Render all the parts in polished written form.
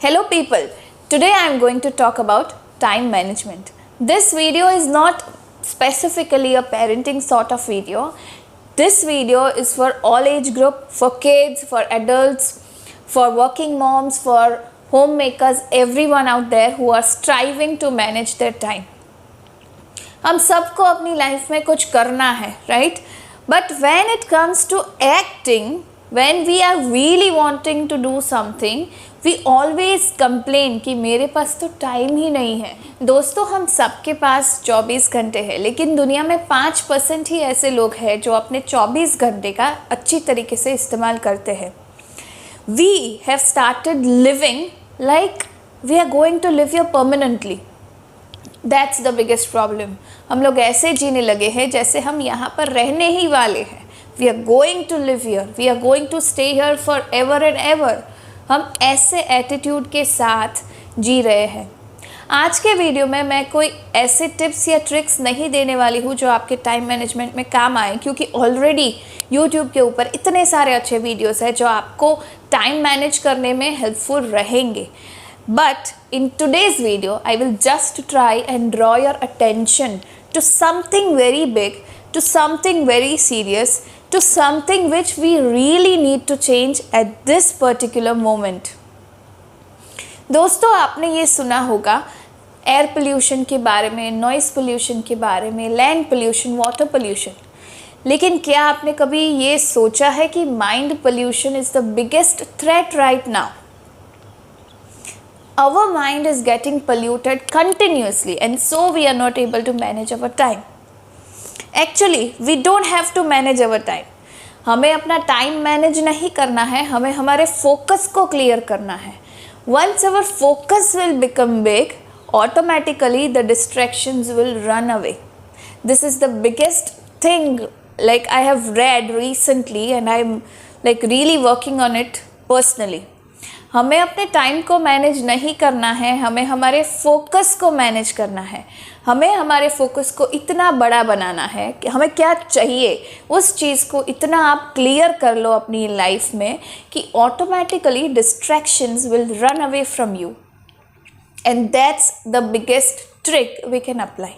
Hello people, today I am going to talk about time management. This video is not specifically a parenting sort of video. This video is for all age group, for kids, for adults, for working moms, for homemakers, everyone out there who are striving to manage their time. हम सबको अपनी life में कुछ करना है, right? But when it comes to acting, when we are really wanting to do something, we always complain कि मेरे पास तो टाइम ही नहीं है। दोस्तों, हम सबके पास 24 घंटे हैं, लेकिन दुनिया में 5% ही ऐसे लोग हैं जो अपने 24 घंटे का अच्छी तरीके से इस्तेमाल करते हैं। We have started living like we are going to live here permanently. That's the biggest problem. हम लोग ऐसे जीने लगे हैं जैसे हम यहाँ पर रहने ही वाले हैं। We are going to live here. We are going to stay here forever and ever. हम ऐसे एटीट्यूड के साथ जी रहे हैं। आज के वीडियो में मैं कोई ऐसे टिप्स या ट्रिक्स नहीं देने वाली हूँ जो आपके टाइम मैनेजमेंट में काम आए, क्योंकि ऑलरेडी यूट्यूब के ऊपर इतने सारे अच्छे वीडियोस हैं जो आपको टाइम मैनेज करने में हेल्पफुल रहेंगे। But in today's video, I will just try and draw your attention to something very big, to something very serious, to something which we really need to change at this particular moment. दोस्तों, आपने ये सुना होगा air pollution के बारे में, noise pollution के बारे में, लैंड पोल्यूशन, वाटर पोल्यूशन, लेकिन क्या आपने कभी ये सोचा है कि mind pollution is the biggest threat right now? Our mind is getting polluted continuously, and so we are not able to manage our time. Actually, we don't have to manage our time. हमें अपना time manage नहीं करना है, हमें हमारे focus को clear करना है. Once our focus will become big, automatically the distractions will run away. This is the biggest thing, like I have read recently, and I'm like really working on it personally. हमें अपने time को manage नहीं करना है, हमें हमारे focus को manage करना है. हमें हमारे फोकस को इतना बड़ा बनाना है कि हमें क्या चाहिए उस चीज़ को इतना आप क्लियर कर लो अपनी लाइफ में कि automatically distractions will run away from you. And that's the biggest trick we can apply.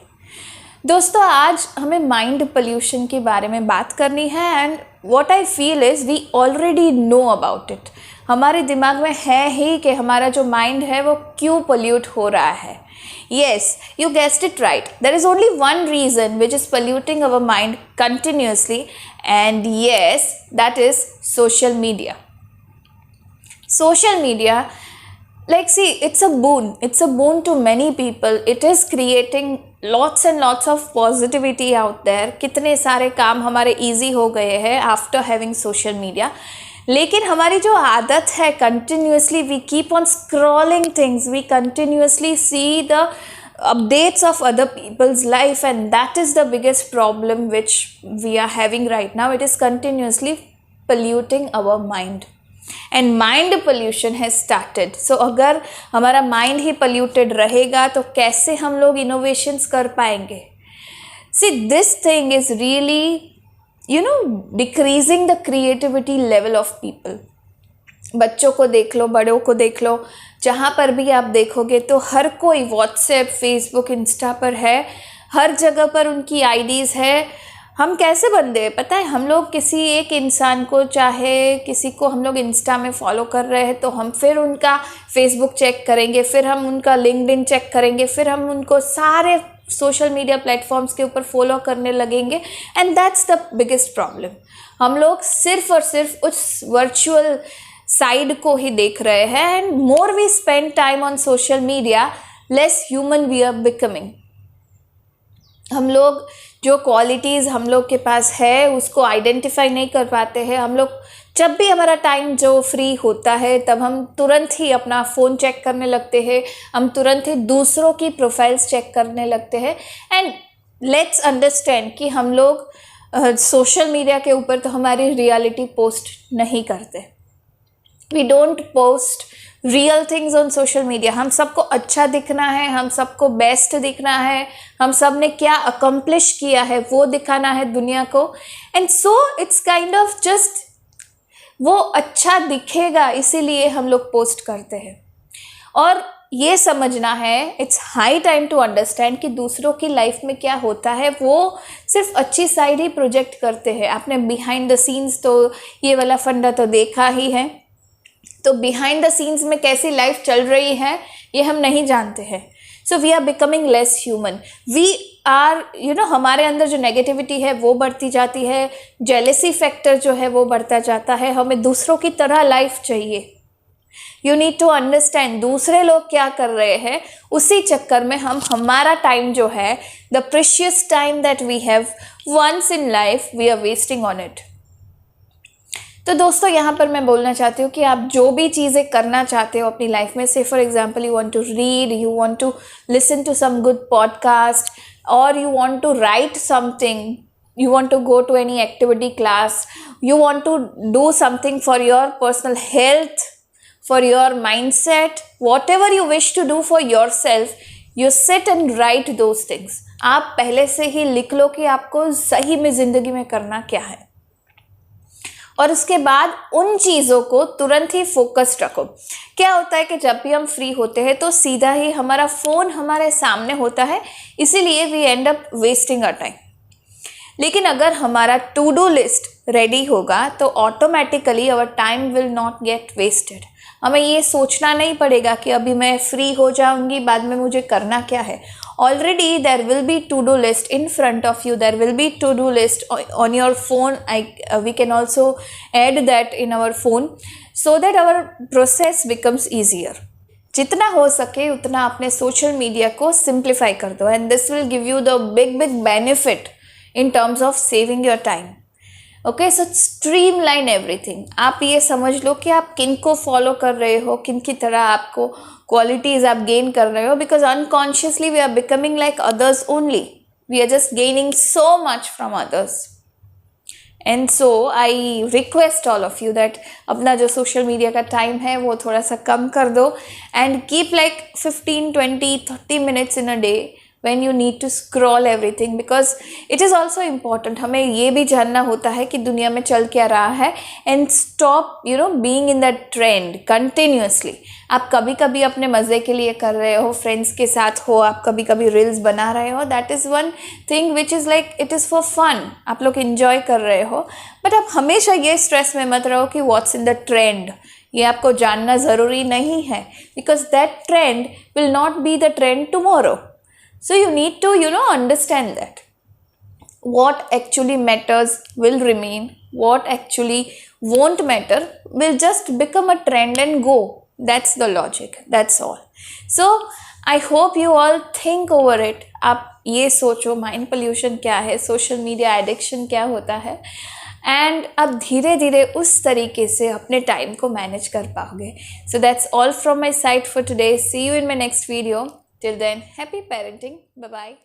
दोस्तों, आज हमें माइंड पोल्यूशन के बारे में बात करनी है, and what I feel is we already know about it. हमारे दिमाग में है ही कि हमारा जो माइंड है वो क्यों पोल्यूट हो रहा है. Yes, you guessed it right. There is only one reason which is polluting our mind continuously, and yes, that is social media. Social media, like, see, it's a boon to many people. It is creating lots and lots of positivity out there. कितने सारे काम हमारे easy हो गए हैं after having social media. लेकिन हमारी जो आदत है, continuously we keep on scrolling things, we continuously see the updates of other people's life, and that is the biggest problem which we are having right now. It is continuously polluting our mind. And mind pollution has started. So अगर हमारा mind ही polluted रहेगा तो कैसे हम लोग innovations कर पाएंगे? See, this thing is really, decreasing the creativity level of people. बच्चों को देख लो, बड़ों को देख लो, जहाँ पर भी आप देखोगे तो हर कोई व्हाट्सएप, फेसबुक, इंस्टा पर है. हर जगह पर उनकी आईडीज़ है. हम कैसे बंदे हैं पता है? हम लोग किसी एक इंसान को, चाहे किसी को हम लोग इंस्टा में फॉलो कर रहे हैं तो हम फिर उनका फेसबुक चेक करेंगे, फिर हम उनका लिंक्डइन चेक करेंगे, फिर हम उनको सारे सोशल मीडिया प्लेटफॉर्म्स के ऊपर फॉलो करने लगेंगे. And that's the biggest problem. हम लोग सिर्फ और सिर्फ उस वर्चुअल साइड को ही देख रहे हैं. And more we spend time on social media, less human we are becoming. हम लोग जो क्वालिटीज़ हम लोग के पास है उसको आइडेंटिफाई नहीं कर पाते हैं. हम लोग जब भी हमारा टाइम जो फ्री होता है तब हम तुरंत ही अपना फ़ोन चेक करने लगते हैं, हम तुरंत ही दूसरों की प्रोफाइल्स चेक करने लगते हैं. एंड लेट्स अंडरस्टैंड कि हम लोग सोशल मीडिया के ऊपर तो हमारी रियलिटी पोस्ट नहीं करते. We don't post real things on social media. हम सबको अच्छा दिखना है, हम सबको बेस्ट दिखना है, हम सब ने क्या अकम्प्लिश किया है वो दिखाना है दुनिया को. And so it's kind of just वो अच्छा दिखेगा इसीलिए हम लोग पोस्ट करते हैं. और ये समझना है, it's high time to understand कि दूसरों की लाइफ में क्या होता है वो सिर्फ अच्छी साइड ही प्रोजेक्ट करते हैं। आपने बिहाइंड द सीन्स तो ये वाला फंडा तो देखा ही है, तो बिहाइंड द सीन्स में कैसी लाइफ चल रही है ये हम नहीं जानते हैं। So we are becoming less human, we are हमारे अंदर जो नेगेटिविटी है वो बढ़ती जाती है, जेलेसी फैक्टर जो है वो बढ़ता जाता है, हमें दूसरों की तरह लाइफ चाहिए। यू नीड टू अंडरस्टैंड दूसरे लोग क्या कर रहे हैं, उसी चक्कर में हम हमारा टाइम जो है, the precious time that we have once in life, we are wasting on it. तो दोस्तों यहाँ पर मैं बोलना चाहती हूँ कि आप जो भी चीज़ें करना चाहते हो अपनी लाइफ में, say for example you want to read, you want to listen to some good podcast, और you want to write something, you want to go to any activity class, you want to do something for your personal health, for your mindset, whatever you wish to do for yourself, you sit and write those things। आप पहले से ही लिख लो कि आपको सही में ज़िंदगी में करना क्या है, और उसके बाद उन चीज़ों को तुरंत ही फोकस्ड रखो। क्या होता है कि जब भी हम फ्री होते हैं तो सीधा ही हमारा फ़ोन हमारे सामने होता है, इसीलिए we end up wasting a time. लेकिन अगर हमारा टू डू लिस्ट रेडी होगा तो automatically our time will not get wasted. हमें ये सोचना नहीं पड़ेगा कि अभी मैं फ्री हो जाऊंगी, बाद में मुझे करना क्या है। Already there will be to-do list in front of you, there will be to-do list on your phone. We can also add that in our phone so that our process becomes easier। जितना हो सके उतना अपने social media को simplify कर दो, and this will give you the big benefit in terms of saving your time। Okay, so streamline everything. आप ये समझ लो कि आप किन को फॉलो कर रहे हो, किन की तरह आपको क्वालिटीज़ आप गेन कर रहे हो, because unconsciously we are becoming like others only, we are just gaining so much from others. And so I request all of you that अपना जो सोशल मीडिया का टाइम है वो थोड़ा सा कम कर दो, and keep like 15, 20, 30 minutes in a day when you need to scroll everything, because it is also important। हमें ये भी जानना होता है कि दुनिया में चल क्या रहा है, and stop being in that trend continuously। आप कभी कभी अपने मज़े के लिए कर रहे हो, फ्रेंड्स के साथ हो, आप कभी कभी रील्स बना रहे हो, that is one thing which is like it is for fun, आप लोग इन्जॉय कर रहे हो। बट आप हमेशा ये स्ट्रेस में मत रहो कि व्हाट्स इन द ट्रेंड, ये आपको जानना ज़रूरी नहीं है, because that trend will not be the trend tomorrow. So you need to understand that what actually matters will remain, what actually won't matter will just become a trend and go। That's the logic, that's all। So I hope you all think over it। आप ये सोचो mind pollution क्या है, social media addiction क्या होता है, and अब धीरे धीरे उस तरीके से अपने टाइम को मैनेज कर पाओगे। So that's all from my side for today। See you in my next video। Till then, happy parenting. Bye-bye।